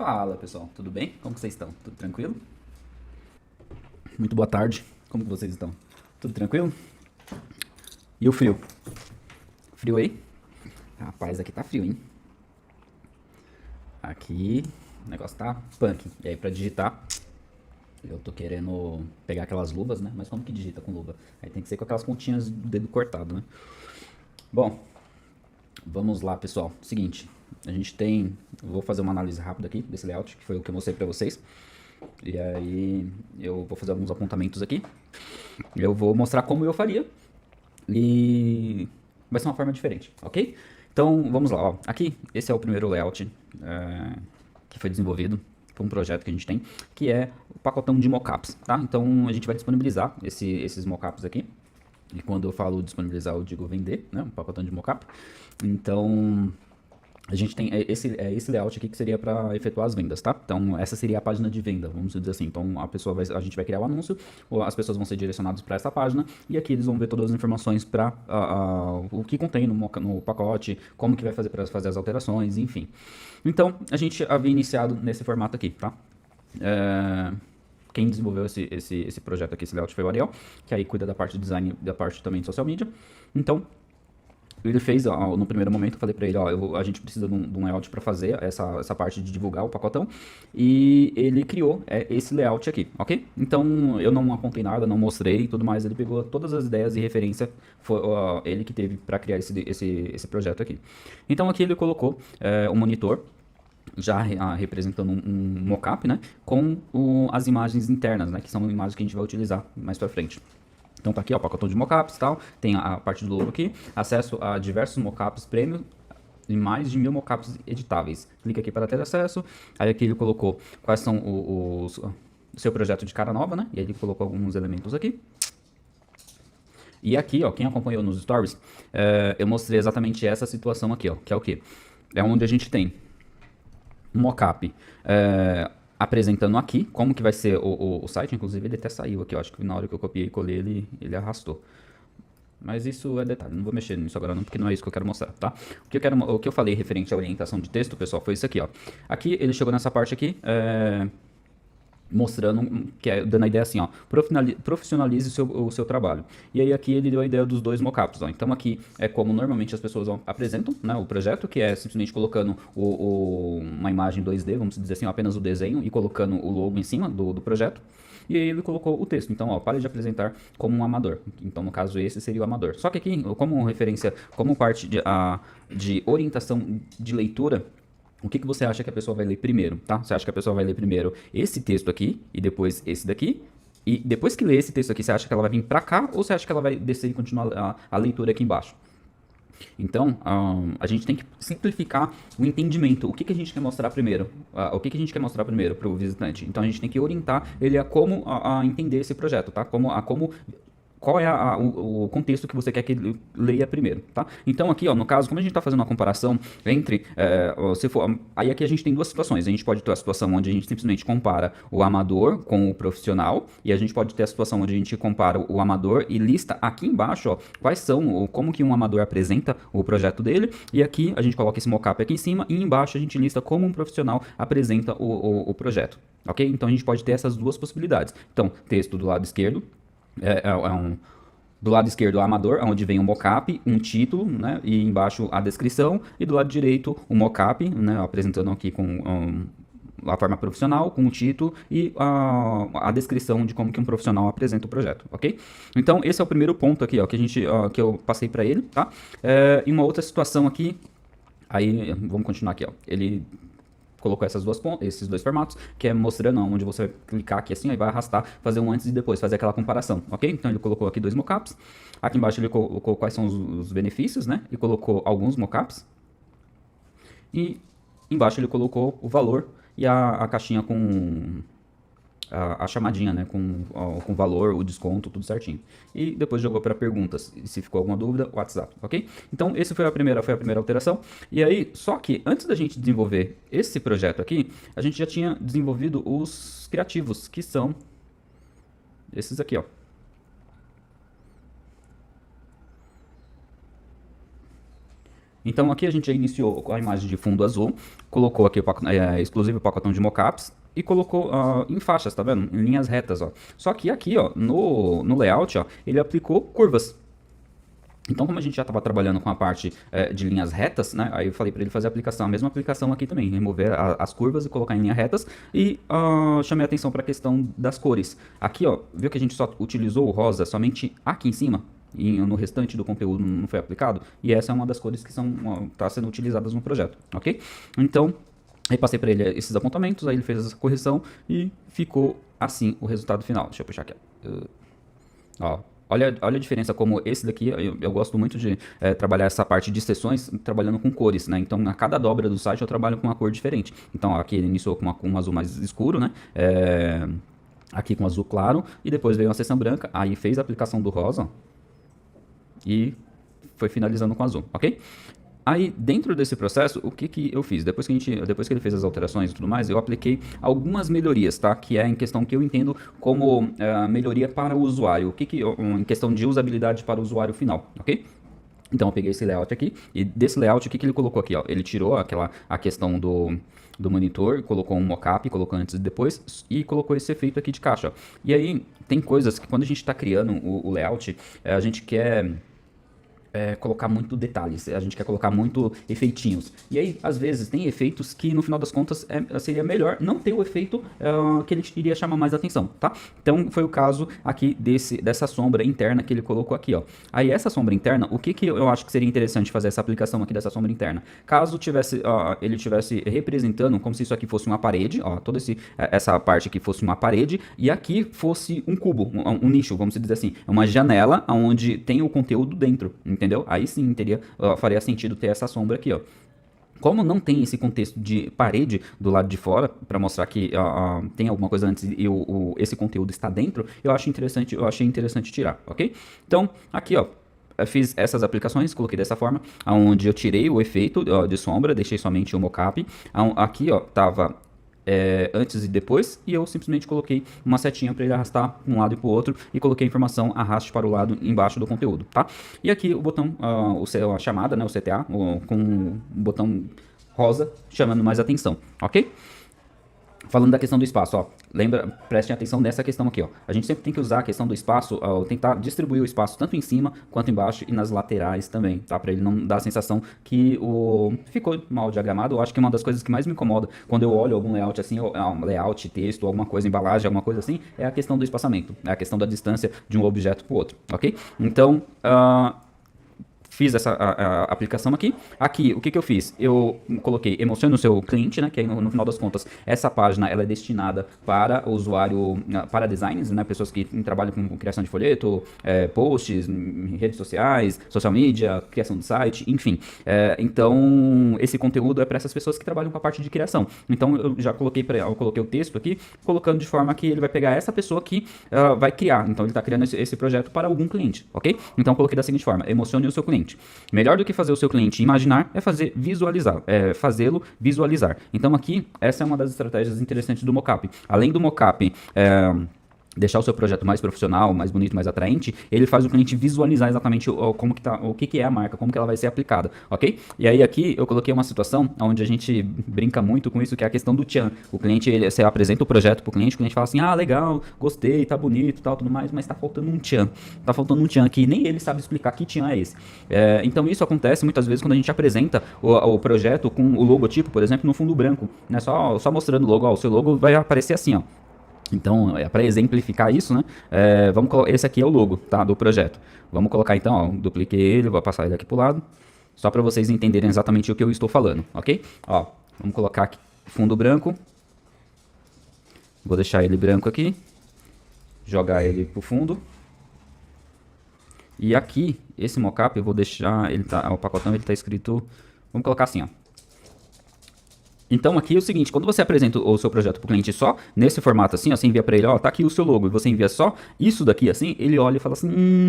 Fala pessoal, tudo bem? Como que vocês estão? Tudo tranquilo? Muito boa tarde, como que vocês estão? Tudo tranquilo? E o frio? Frio aí? Rapaz, aqui tá frio, hein? Aqui o negócio tá punk. E aí pra digitar, eu tô querendo pegar aquelas luvas, né? Mas como que digita com luva? Aí tem que ser com aquelas pontinhas do dedo cortado, né? Bom, vamos lá pessoal. Seguinte, a gente tem. Eu vou fazer uma análise rápida aqui desse layout, que foi o que eu mostrei pra vocês. E aí eu vou fazer alguns apontamentos aqui. Eu vou mostrar como eu faria e vai ser uma forma diferente, ok? Então vamos lá, ó. Aqui esse é o primeiro layout que foi desenvolvido por um projeto que a gente tem, que é o pacotão de mockups, tá? Então a gente vai disponibilizar esses mockups aqui. E quando eu falo disponibilizar, eu digo vender, né? Um pacotão de mockup. Então a gente tem esse layout aqui que seria para efetuar as vendas, tá? Então, essa seria a página de venda, vamos dizer assim. Então, a gente vai criar o anúncio, as pessoas vão ser direcionadas para essa página e aqui eles vão ver todas as informações para o que contém no pacote, como que vai fazer para fazer as alterações, enfim. Então, a gente havia iniciado nesse formato aqui, tá? Quem desenvolveu esse projeto aqui, esse layout, foi o Ariel, que aí cuida da parte de design e da parte também de social media. Então, ele fez, ó, no primeiro momento, eu falei pra ele, ó, a gente precisa de um layout para fazer essa parte de divulgar o pacotão, e ele criou esse layout aqui, ok? Então, eu não apontei nada, não mostrei e tudo mais, ele pegou todas as ideias e referência, foi ó, ele que teve para criar esse projeto aqui. Então, aqui ele colocou um monitor, já representando um mockup, né, com as imagens internas, né, que são imagens que a gente vai utilizar mais para frente. Então tá aqui, ó, o pacotão de mockups e tal, tem a parte do logo aqui, acesso a diversos mockups premium e mais de 1000 mockups editáveis. Clica aqui para ter acesso, aí aqui ele colocou quais são o seu projeto de cara nova, né, e aí ele colocou alguns elementos aqui. E aqui, ó, quem acompanhou nos stories, eu mostrei exatamente essa situação aqui, ó, que é o quê? É onde a gente tem um mockup apresentando aqui como que vai ser o site, inclusive ele até saiu aqui, eu acho que na hora que eu copiei e colei ele arrastou. Mas isso é detalhe, não vou mexer nisso agora não, porque não é isso que eu quero mostrar, tá? O que eu falei referente à orientação de texto, pessoal, foi isso aqui, ó. Aqui ele chegou nessa parte aqui, mostrando, dando a ideia assim, ó, profissionalize o seu trabalho. E aí aqui ele deu a ideia dos dois mockups, ó. Então aqui é como normalmente as pessoas apresentam, né, o projeto, que é simplesmente colocando uma imagem 2D, vamos dizer assim, ó, apenas o desenho e colocando o logo em cima do projeto. E aí ele colocou o texto. Então, ó, pare de apresentar como um amador. Então, no caso, esse seria o amador. Só que aqui, como referência, como parte de orientação de leitura, o que você acha que a pessoa vai ler primeiro, tá? Você acha que a pessoa vai ler primeiro esse texto aqui e depois esse daqui? E depois que ler esse texto aqui, você acha que ela vai vir pra cá ou você acha que ela vai descer e continuar a leitura aqui embaixo? Então, a gente tem que simplificar o entendimento. O que a gente quer mostrar primeiro? O que a gente quer mostrar primeiro para o visitante? Então, a gente tem que orientar ele a como entender esse projeto, tá? Como qual é o contexto que você quer que ele leia primeiro, tá? Então aqui, ó, no caso, como a gente está fazendo uma comparação entre, se for, aí aqui a gente tem duas situações. A gente pode ter a situação onde a gente simplesmente compara o amador com o profissional, e a gente pode ter a situação onde a gente compara o amador e lista aqui embaixo, ó, quais são, como que um amador apresenta o projeto dele, e aqui a gente coloca esse mockup aqui em cima, e embaixo a gente lista como um profissional apresenta o projeto, ok? Então a gente pode ter essas duas possibilidades. Então, texto do lado esquerdo, do lado esquerdo, o amador, onde vem um mockup, um título, né, e embaixo a descrição, e do lado direito o mockup, né, apresentando aqui com a forma profissional, com o título e a descrição de como que um profissional apresenta o projeto, ok? Então esse é o primeiro ponto aqui, ó, que eu passei para ele, tá? Em uma outra situação aqui, aí vamos continuar aqui, ó. Ele colocou esses dois formatos, que é mostrando onde você vai clicar aqui assim, aí vai arrastar, fazer um antes e depois, fazer aquela comparação, ok? Então ele colocou aqui dois mockups, aqui embaixo ele colocou quais são os benefícios, né? E colocou alguns mockups, e embaixo ele colocou o valor e a caixinha com a chamadinha, né, com valor, o desconto, tudo certinho. E depois jogou para perguntas. E se ficou alguma dúvida, WhatsApp, ok? Então, essa foi a primeira alteração. E aí, só que antes da gente desenvolver esse projeto aqui, a gente já tinha desenvolvido os criativos, que são esses aqui, ó. Então aqui a gente já iniciou com a imagem de fundo azul, colocou aqui o exclusivo pacotão de mockups e colocou em faixas, tá vendo? Em linhas retas, ó. Só que aqui, ó, no layout, ó, ele aplicou curvas. Então, como a gente já estava trabalhando com a parte de linhas retas, né? Aí eu falei para ele fazer a mesma aplicação aqui também, remover as curvas e colocar em linhas retas. E chamei a atenção para a questão das cores. Aqui, ó, viu que a gente só utilizou o rosa somente aqui em cima? E no restante do conteúdo não foi aplicado? E essa é uma das cores que tá sendo utilizadas no projeto, ok? Então, aí passei para ele esses apontamentos, aí ele fez essa correção e ficou assim o resultado final. Deixa eu puxar aqui, ó. Olha a diferença como esse daqui, eu gosto muito de trabalhar essa parte de seções trabalhando com cores, né? Então, a cada dobra do site eu trabalho com uma cor diferente. Então, aqui ele iniciou com um azul mais escuro, né? Aqui com azul claro, e depois veio uma seção branca, aí fez a aplicação do rosa e foi finalizando com azul, ok? Aí, dentro desse processo, o que eu fiz? Depois que ele fez as alterações e tudo mais, eu apliquei algumas melhorias, tá? Que é em questão que eu entendo como melhoria para o usuário. Em questão de usabilidade para o usuário final, ok? Então, eu peguei esse layout aqui, e desse layout, o que ele colocou aqui, ó? Ele tirou a questão do monitor, colocou um mockup, colocou antes e depois, e colocou esse efeito aqui de caixa, ó. E aí, tem coisas que quando a gente está criando o layout, a gente quer colocar muito detalhes, a gente quer colocar muito efeitinhos. E aí, às vezes, tem efeitos que, no final das contas, seria melhor não ter o efeito que ele iria chamar mais atenção, tá? Então, foi o caso aqui dessa sombra interna que ele colocou aqui, ó. Aí, essa sombra interna, o que eu acho que seria interessante fazer essa aplicação aqui dessa sombra interna? Caso ele tivesse representando como se isso aqui fosse uma parede, ó, toda essa parte aqui fosse uma parede, e aqui fosse um cubo, um nicho, vamos dizer assim, uma janela onde tem o conteúdo dentro, entendeu? Aí sim faria sentido ter essa sombra aqui, ó. Como não tem esse contexto de parede do lado de fora, para mostrar que tem alguma coisa antes e esse conteúdo está dentro, eu achei interessante tirar, ok? Então, aqui, ó, eu fiz essas aplicações, coloquei dessa forma, onde eu tirei o efeito de sombra, deixei somente o mockup. Aqui, ó, tava antes e depois, e eu simplesmente coloquei uma setinha para ele arrastar de um lado e para o outro, e coloquei a informação arraste para o lado embaixo do conteúdo, tá? E aqui o botão, a chamada, né, o CTA, com o botão rosa chamando mais atenção, ok? Falando da questão do espaço, ó, prestem atenção nessa questão aqui, ó. A gente sempre tem que usar a questão do espaço, tentar distribuir o espaço tanto em cima quanto embaixo e nas laterais também, tá? Para ele não dar a sensação que ficou mal diagramado. Eu acho que uma das coisas que mais me incomoda quando eu olho algum layout assim, layout, texto, alguma coisa, embalagem, alguma coisa assim, é a questão do espaçamento, é a questão da distância de um objeto para o outro, ok? Então, fiz essa aplicação aqui. Aqui, o que eu fiz? Eu coloquei emocione o seu cliente, né? Que aí no final das contas, essa página ela é destinada para o usuário, para designers, né? Pessoas que trabalham com criação de folheto, posts, redes sociais, social media, criação de site, enfim. Então, esse conteúdo é para essas pessoas que trabalham com a parte de criação. Então, eu coloquei o texto aqui, colocando de forma que ele vai pegar essa pessoa que vai criar. Então, ele está criando esse projeto para algum cliente, ok? Então, eu coloquei da seguinte forma: emocione o seu cliente. Melhor do que fazer o seu cliente imaginar é fazê-lo visualizar. Então aqui, essa é uma das estratégias interessantes do mockup. Além do mockup deixar o seu projeto mais profissional, mais bonito, mais atraente, ele faz o cliente visualizar exatamente o que é a marca, como que ela vai ser aplicada, ok? E aí aqui eu coloquei uma situação onde a gente brinca muito com isso, que é a questão do tchan. O cliente, você apresenta o projeto pro cliente, o cliente fala assim, legal, gostei, tá bonito, tal, tudo mais, mas tá faltando um tchan. Tá faltando um tchan que nem ele sabe explicar que tchan é esse. Então isso acontece muitas vezes quando a gente apresenta o projeto com o logotipo, por exemplo, no fundo branco, né? Só mostrando o logo, o seu logo vai aparecer assim, ó. Então, para exemplificar isso, né, esse aqui é o logo, tá, do projeto. Vamos colocar então, ó, dupliquei ele, vou passar ele aqui pro lado, só para vocês entenderem exatamente o que eu estou falando, ok? Ó, vamos colocar aqui fundo branco, vou deixar ele branco aqui, jogar ele pro fundo. E aqui, esse mockup eu vou deixar, o pacotão ele tá escrito, vamos colocar assim, ó. Então aqui é o seguinte, quando você apresenta o seu projeto para o cliente só nesse formato assim, ó, você envia para ele, ó, tá aqui o seu logo, e você envia só isso daqui assim, ele olha e fala assim,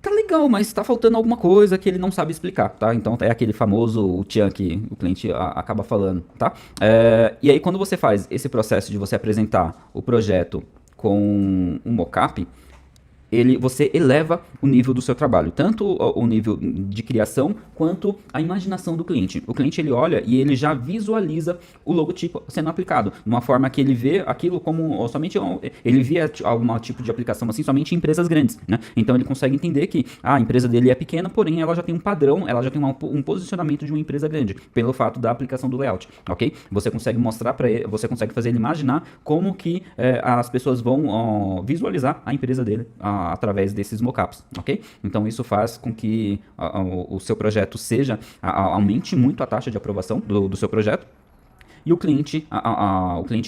tá legal, mas tá faltando alguma coisa que ele não sabe explicar, tá? Então é aquele famoso tchan que o cliente acaba falando, tá? E aí quando você faz esse processo de você apresentar o projeto com um mockup, você eleva o nível do seu trabalho, tanto o nível de criação quanto a imaginação do cliente. O cliente ele olha e ele já visualiza o logotipo sendo aplicado, de uma forma que ele vê aquilo como somente ele vê algum tipo de aplicação assim somente em empresas grandes, né? Então ele consegue entender que a empresa dele é pequena, porém ela já tem um padrão, ela já tem um posicionamento de uma empresa grande, pelo fato da aplicação do layout, ok? Você consegue mostrar para ele, você consegue fazer ele imaginar como que as pessoas vão visualizar a empresa dele através desses mockups, ok? Então isso faz com que o seu projeto aumente muito a taxa de aprovação do seu projeto. E o cliente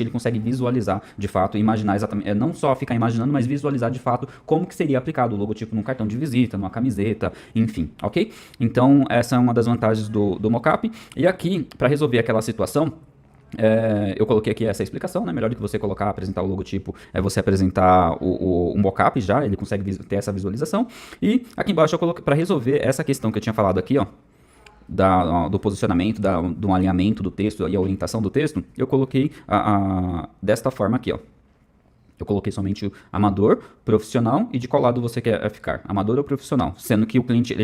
ele consegue visualizar de fato, imaginar exatamente, não só ficar imaginando, mas visualizar de fato como que seria aplicado o logotipo num cartão de visita, numa camiseta, enfim, ok? Então essa é uma das vantagens do mockup. E aqui, para resolver aquela situação, eu coloquei aqui essa explicação, né? Melhor do que você apresentar o logotipo, é você apresentar o mockup já, ele consegue ter essa visualização. E aqui embaixo eu coloquei, para resolver essa questão que eu tinha falado aqui, ó, do posicionamento, do alinhamento do texto e a orientação do texto, eu coloquei desta forma aqui, ó. Eu coloquei somente o amador, profissional e de qual lado você quer ficar, amador ou profissional, sendo que o cliente,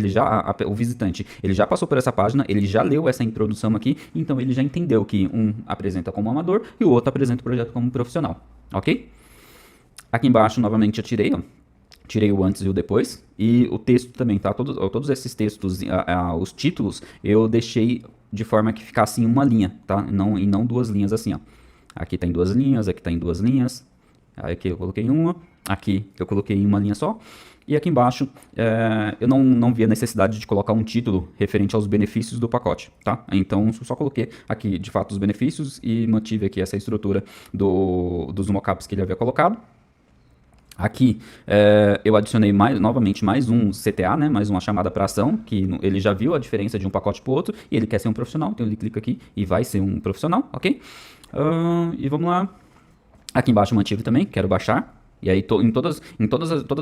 o visitante, ele já passou por essa página, ele já leu essa introdução aqui, então ele já entendeu que um apresenta como amador e o outro apresenta o projeto como profissional, ok? Aqui embaixo, novamente, eu tirei, ó. Tirei o antes e o depois, e o texto também, tá? Todos esses textos, os títulos, eu deixei de forma que ficasse em uma linha, tá? E não duas linhas assim, ó. Aqui tá em duas linhas, aqui tá em duas linhas, aqui eu coloquei uma, aqui eu coloquei em uma linha só, e aqui embaixo eu não vi a necessidade de colocar um título referente aos benefícios do pacote, tá? Então eu só coloquei aqui de fato os benefícios e mantive aqui essa estrutura dos mockups que ele havia colocado. Aqui eu adicionei novamente mais um CTA, né, mais uma chamada para ação, que ele já viu a diferença de um pacote para o outro e ele quer ser um profissional, então ele clica aqui e vai ser um profissional, ok? E vamos lá. Aqui embaixo eu mantive também, quero baixar. E aí, em todas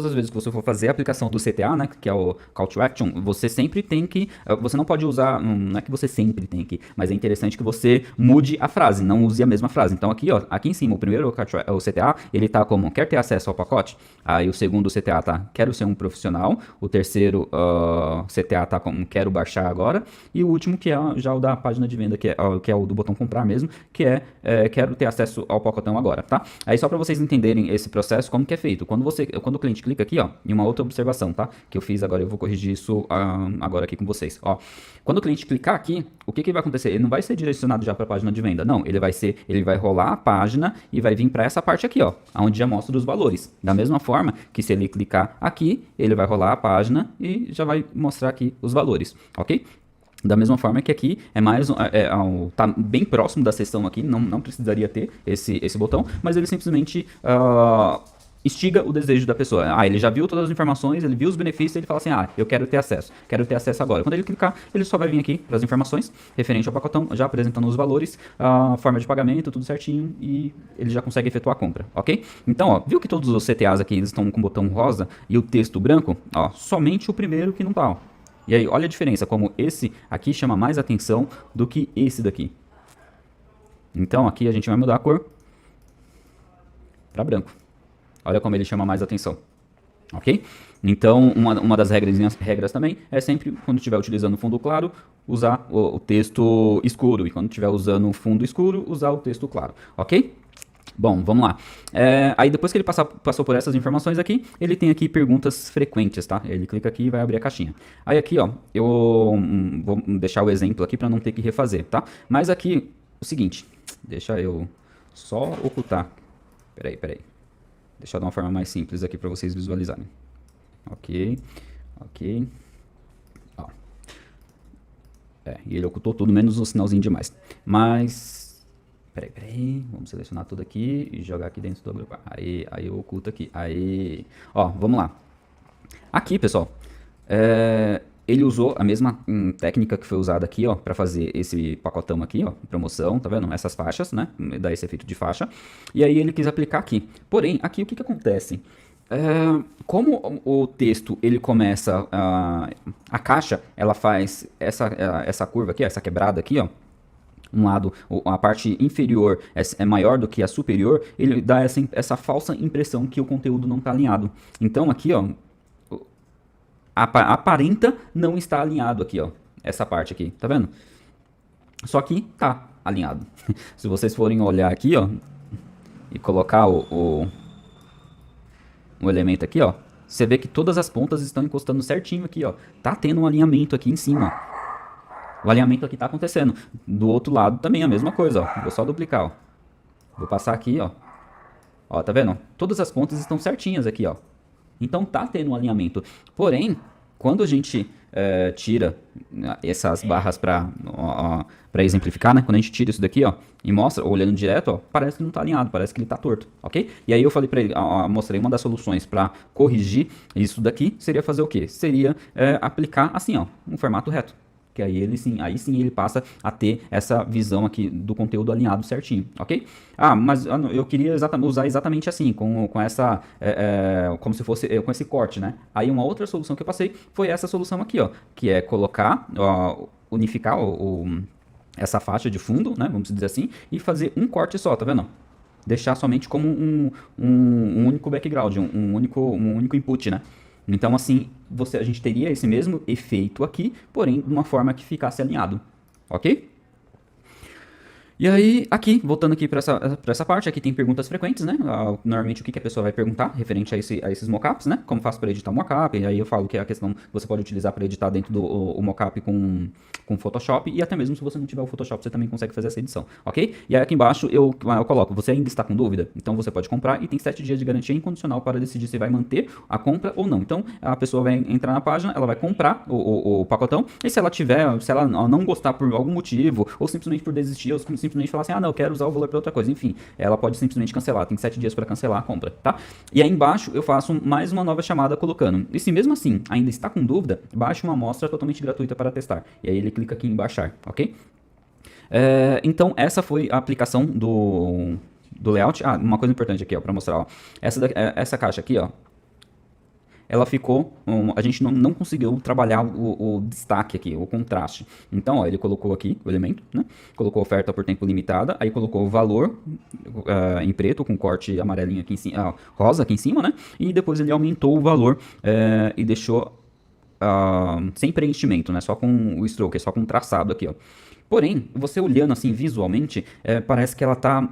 as vezes que você for fazer a aplicação do CTA, né, que é o Call to Action, você sempre tem que, você não pode usar, não é que você sempre tem que, mas é interessante que você mude a frase, não use a mesma frase. Então aqui, ó, aqui em cima, o primeiro o CTA, ele tá como, quer ter acesso ao pacote? Aí o segundo CTA tá, quero ser um profissional. O terceiro CTA tá como, quero baixar agora. E o último, que é já o da página de venda, que é o do botão comprar mesmo, que quero ter acesso ao pacotão agora, tá? Aí só para vocês entenderem esse processo, como que é feito. Quando o cliente clica aqui, ó, em uma outra observação, tá? Que eu fiz agora, eu vou corrigir isso agora aqui com vocês, ó. Quando o cliente clicar aqui, o que vai acontecer? Ele não vai ser direcionado já para a página de venda, não. Ele vai rolar a página e vai vir para essa parte aqui, ó, onde já mostra os valores. Da mesma forma que se ele clicar aqui, ele vai rolar a página e já vai mostrar aqui os valores, ok? Da mesma forma que aqui tá bem próximo da seção aqui, não precisaria ter esse botão, mas ele simplesmente instiga o desejo da pessoa. Ele já viu todas as informações, ele viu os benefícios, ele fala assim, eu quero ter acesso agora. Quando ele clicar, ele só vai vir aqui para as informações referente ao pacotão, já apresentando os valores, a forma de pagamento, tudo certinho, e ele já consegue efetuar a compra, ok? Então, ó, viu que todos os CTAs aqui eles estão com o botão rosa e o texto branco? Ó, somente o primeiro que não tá, ó. E aí, olha a diferença, como esse aqui chama mais atenção do que esse daqui. Então, aqui a gente vai mudar a cor para branco. Olha como ele chama mais atenção, ok? Então, uma das regras também é sempre, quando estiver utilizando fundo claro, usar o texto escuro. E quando estiver usando fundo escuro, usar o texto claro, ok? Bom, vamos lá. Aí depois que ele passou por essas informações aqui, ele tem aqui perguntas frequentes, tá? Ele clica aqui e vai abrir a caixinha. Aí aqui, ó, eu vou deixar o exemplo aqui para não ter que refazer, tá? Mas aqui, o seguinte, deixa eu só ocultar. Peraí. Deixar de uma forma mais simples aqui para vocês visualizarem. Ok. Ó. E ele ocultou tudo, menos o sinalzinho de mais. Mas... Peraí. Vamos selecionar tudo aqui e jogar aqui dentro do grupo. Aí eu oculto aqui. Aí. Ó, vamos lá. Aqui, pessoal. Ele usou a mesma técnica que foi usada aqui, ó, para fazer esse pacotão aqui, ó, promoção, tá vendo? Essas faixas, né? Dá esse efeito de faixa. E aí ele quis aplicar aqui. Porém, aqui o que acontece? Como o texto, ele começa, a caixa, ela faz essa curva aqui, essa quebrada aqui, ó. um lado, a parte inferior é maior do que a superior, ele dá essa falsa impressão que o conteúdo não está alinhado. Então aqui, ó, aparenta não estar alinhado aqui, ó, essa parte aqui, tá vendo? Só que tá alinhado. Se vocês forem olhar aqui, ó, e colocar o elemento aqui, ó, você vê que todas as pontas estão encostando certinho aqui, ó. Tá tendo um alinhamento aqui em cima. O alinhamento aqui tá acontecendo. Do outro lado também a mesma coisa, ó. Vou só duplicar, ó. Vou passar aqui, ó. Ó, tá vendo? Todas as pontas estão certinhas aqui, ó. Então tá tendo um alinhamento. Porém, quando a gente tira essas barras para exemplificar, né? Quando a gente tira isso daqui, ó, e mostra, olhando direto, ó, parece que não tá alinhado, parece que ele tá torto, ok? E aí eu falei para ele, mostrei uma das soluções para corrigir isso daqui, seria fazer o quê? Seria aplicar assim, ó, um formato reto. Que aí sim ele passa a ter essa visão aqui do conteúdo alinhado certinho, ok? Mas eu queria usar exatamente assim, com essa, como se fosse com esse corte, né? Aí uma outra solução que eu passei foi essa solução aqui, ó, que é colocar, unificar essa faixa de fundo, né? Vamos dizer assim, e fazer um corte só, tá vendo? Deixar somente como um único background, um único input, né? Então, assim, a gente teria esse mesmo efeito aqui, porém, de uma forma que ficasse alinhado, ok? E aí, aqui, voltando aqui para essa parte, aqui tem perguntas frequentes, né? Normalmente o que a pessoa vai perguntar referente a esses mockups, né? Como faço para editar um mockup, e aí eu falo que é a questão que você pode utilizar para editar dentro do mockup com Photoshop, e até mesmo se você não tiver o Photoshop, você também consegue fazer essa edição, ok? E aí aqui embaixo eu coloco, você ainda está com dúvida? Então você pode comprar e tem 7 dias de garantia incondicional para decidir se vai manter a compra ou não. Então a pessoa vai entrar na página, ela vai comprar o pacotão, e se ela não gostar por algum motivo, ou simplesmente por desistir, ou simplesmente falar assim, não, eu quero usar o valor para outra coisa, enfim, ela pode simplesmente cancelar, tem 7 dias para cancelar a compra, tá? E aí embaixo eu faço mais uma nova chamada colocando, e se mesmo assim ainda está com dúvida, baixe uma amostra totalmente gratuita para testar, e aí ele clica aqui em baixar, ok? Então essa foi a aplicação do layout. Uma coisa importante aqui, ó, para mostrar, ó, essa caixa aqui, ó, ela ficou, a gente não conseguiu trabalhar o destaque aqui, o contraste. Então, ó, ele colocou aqui o elemento, né? Colocou oferta por tempo limitada, aí colocou o valor em preto com corte amarelinho aqui em cima, rosa aqui em cima, né? E depois ele aumentou o valor e deixou sem preenchimento, né? Só com o stroke, só com um traçado aqui, ó. Porém, você olhando assim visualmente, parece que ela tá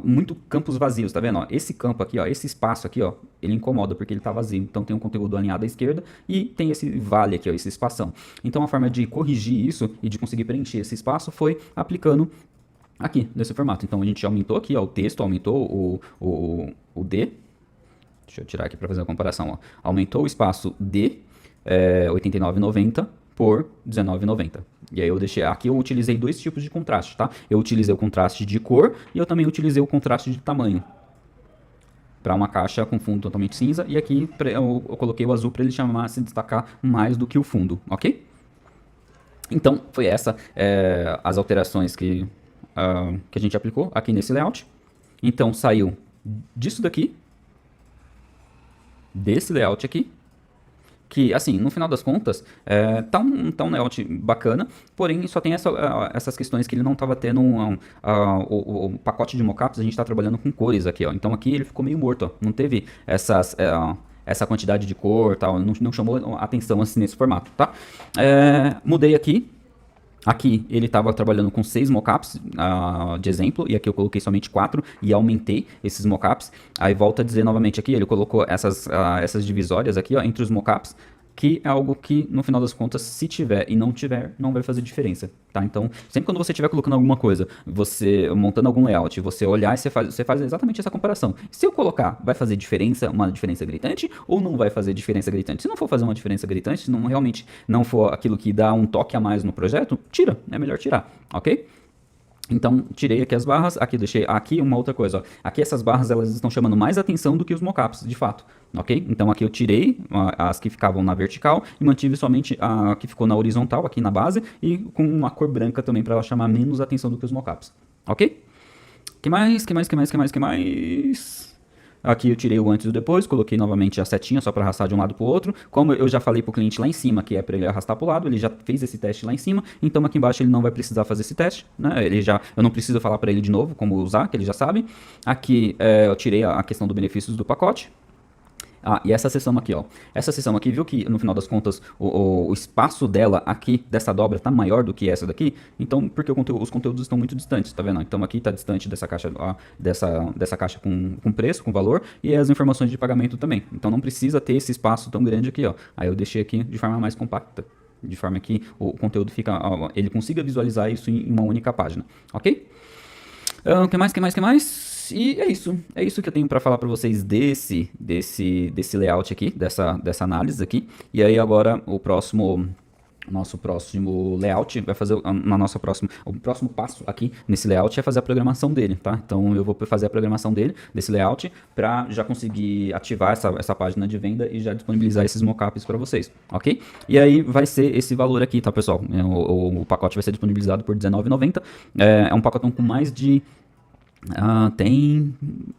muito campos vazios, tá vendo? Ó, esse campo aqui, ó, esse espaço aqui, ó, ele incomoda porque ele tá vazio. Então tem um conteúdo alinhado à esquerda e tem esse vale aqui, ó, esse espação. Então a forma de corrigir isso e de conseguir preencher esse espaço foi aplicando aqui, nesse formato. Então a gente aumentou aqui, ó, o texto, aumentou o D. Deixa eu tirar aqui para fazer a comparação, ó. Aumentou o espaço D, 89,90 por 19,90. E aí aqui eu utilizei 2 tipos de contraste, tá? Eu utilizei o contraste de cor e eu também utilizei o contraste de tamanho. Para uma caixa com fundo totalmente cinza, e aqui eu coloquei o azul para ele se destacar mais do que o fundo, ok? Então, foi essa as alterações que a gente aplicou aqui nesse layout. Então, saiu disso daqui, desse layout aqui, que, assim, no final das contas, tá um layout bacana, porém só tem essas questões que ele não estava tendo o pacote de mockups, a gente está trabalhando com cores aqui, ó. Então aqui ele ficou meio morto, ó. Não teve essa quantidade de cor, tal, não chamou atenção assim nesse formato, tá? Mudei aqui. Aqui ele estava trabalhando com 6 mockups de exemplo, e aqui eu coloquei somente 4 e aumentei esses mockups. Aí volta a dizer novamente aqui, ele colocou essas divisórias aqui, ó, entre os mockups, que é algo que, no final das contas, se tiver e não tiver, não vai fazer diferença, tá? Então, sempre quando você estiver colocando alguma coisa, você montando algum layout, você olhar e você faz exatamente essa comparação. Se eu colocar, vai fazer diferença, uma diferença gritante, ou não vai fazer diferença gritante? Se não for fazer uma diferença gritante, se não realmente não for aquilo que dá um toque a mais no projeto, tira, é melhor tirar, ok? Então, tirei aqui as barras, aqui deixei aqui uma outra coisa, ó. Aqui essas barras, elas estão chamando mais atenção do que os mockups, de fato, ok? Então aqui eu tirei as que ficavam na vertical e mantive somente a que ficou na horizontal, aqui na base, e com uma cor branca também para ela chamar menos atenção do que os mockups, ok? Que mais? Aqui eu tirei o antes e o depois, coloquei novamente a setinha só para arrastar de um lado para o outro. Como eu já falei para o cliente lá em cima que é para ele arrastar para o lado, ele já fez esse teste lá em cima, então aqui embaixo ele não vai precisar fazer esse teste, né? Eu não preciso falar para ele de novo como usar, que ele já sabe. Aqui eu tirei a questão do benefícios do pacote. E essa seção aqui, ó. Essa seção aqui, viu que no final das contas o espaço dela aqui, dessa dobra, tá maior do que essa daqui? Então, porque os conteúdos estão muito distantes, tá vendo? Então aqui tá distante dessa caixa, ó, dessa caixa com preço, com valor, e as informações de pagamento também. Então não precisa ter esse espaço tão grande aqui, ó. Aí eu deixei aqui de forma mais compacta, de forma que o conteúdo fica, ó, ele consiga visualizar isso em uma única página, ok? Que mais? E é isso que eu tenho para falar para vocês desse layout aqui, dessa análise aqui. E aí agora nosso próximo layout vai fazer o próximo passo aqui nesse layout é fazer a programação dele, tá? Então eu vou fazer a programação desse layout para já conseguir ativar essa página de venda e já disponibilizar esses mockups para vocês, ok? E aí vai ser esse valor aqui, tá, pessoal? O pacote vai ser disponibilizado por R$19,90. É um pacotão com mais de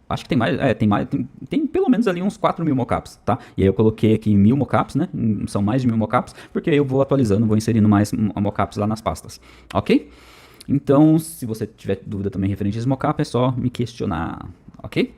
acho que tem pelo menos ali uns 4.000 mockups, tá? E aí eu coloquei aqui 1.000 mockups, né? São mais de 1.000 mockups, porque aí eu vou atualizando, vou inserindo mais mockups lá nas pastas, ok? Então, se você tiver dúvida também referente a esse mockup, é só me questionar, ok?